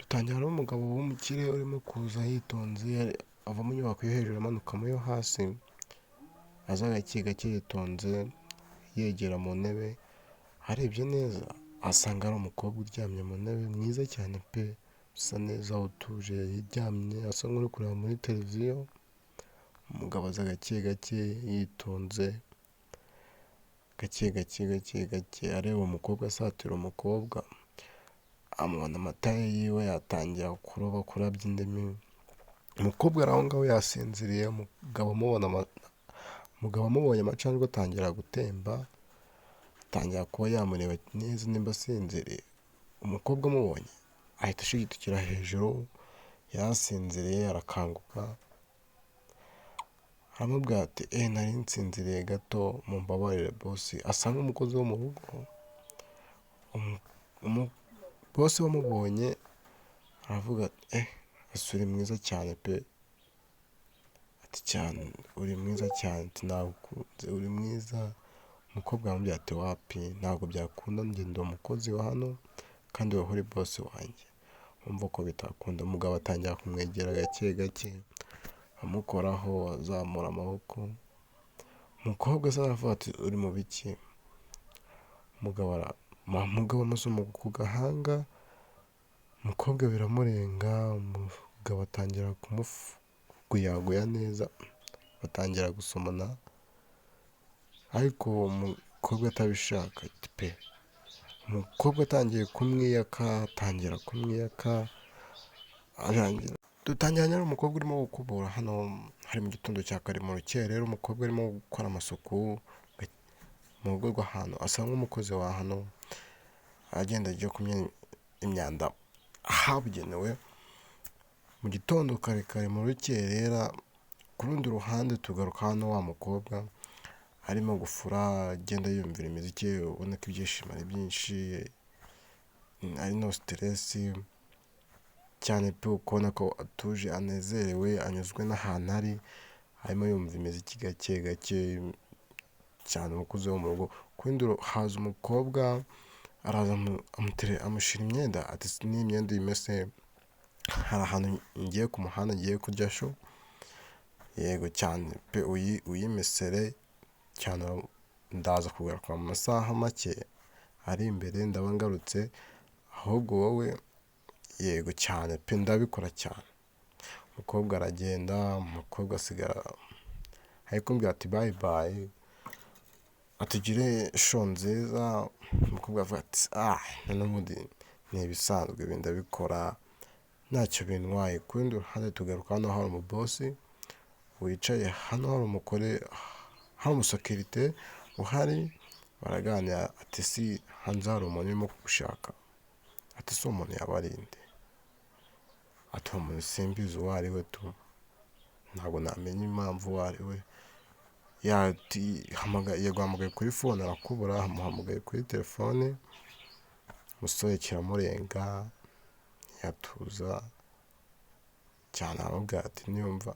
dutangira n'umugabo w'umukire urimo kuza yitonze ava mu nyubako yo hejuru amanuka mu yo hasi, aza gake gake yitonze yegera mu ntebe, arebye neza asanga ari umukobwa uryamye mu ntebe mwiza cyane pe, usa neza utuje yiryamye asa nk'uri kureba muri televiziyo. Umugabo aza gake gake yitonze, gake gake gake gake areba umukobwa, asatira umukobwa, amubona amata yiwe yatangira kuroba kurabya indimi. Umukobwa ari aho ngaho yasinziriye, umugabo amubonye amacandwe atangira gutemba, atangira kuba yamureba neza nimba asinziriye. Umukobwa amubonye ahita ashigitukira hejuru, yarasinziriye arakanguka, aramubwira ati nari nsinziriye gato mumbabarire bosi. Asa nk'umukozi wo mu rugo. Bosi wamubonye aravuga ati ese uri mwiza cyane pe, ati cyane uri mwiza cyane, ati nagukunze uri mwiza. Umukobwa aramubwira ati wapi, ntabwo byakunda, njye ndi umukozi wa hano kandi wowe uri bosi wanjye, wumva ko bitakunda. Umugabo atangira kumwegera gake gake amukoraho, azamura amaboko. Umukobwa asa aravuga ati uri mu biki? Umugabo amusoma ku gahanga, umukobwa biramurenga, umugabo atangira kumuguyaguya neza, batangira gusomana ariko umukobwa atabishaka pe. Umukobwa atangiye kumwiyaka arangira dutangiranye n'umukobwa urimo gukubura. Hano hari mu gitondo cya kare mu rukerera, umukobwa arimo gukora amasuku mu rugo rw'ahantu, asa nk'umukozi wa hano, agenda agiye kumenya imyanda ahabugenewe. Mu gitondo kare kare mu rukerera, ku rundi ruhande tugaruka hano wa mukobwa arimo gufura, agenda yumvira imiziki, ubona ko ibyishimo ari byinshi, ari no siteresi cyane pe, ukabona ko atuje anezerewe anyuzwe n'ahantu ari, arimo yumva imiziki gake gake cyane, umukozi wo mu rugo. Ku rundi haza umukobwa araza amushyira imyenda, ati ni imyenda imese, hari ahantu ngiye ku muhanda ngiye kurya sho, yego cyane pe uyimesere cyane, ndaza kugaruka mu masaha make ari imbere, ndaba ngarutse, ahubwo wowe yego cyane pe ndabikora cyane. Umukobwa aragenda, umukobwa asigara ari kumbwira ati bayi bayi, atugire sho nziza. Umukobwa avuga ati n'ubundi ni ibisanzwe ibi ndabikora ntacyo bintwaye. Ku rundi ruhande tugaruka hano hari umubosi wicaye, hano hari umugore, hari umusekirite uhari, baraganira. Ati si hanze hari umuntu urimo kugushaka, ati si umuntu yaba ari nde? Ati uwo muntu simbizi uwo ari we tu, ntabwo namenya impamvu uwo ari we. Yaguhamagaye kuri fone arakubura, amuhamagaye kuri telefone, umusore kiramurenga ntiyatuza cyane, aramubwira ati niyumva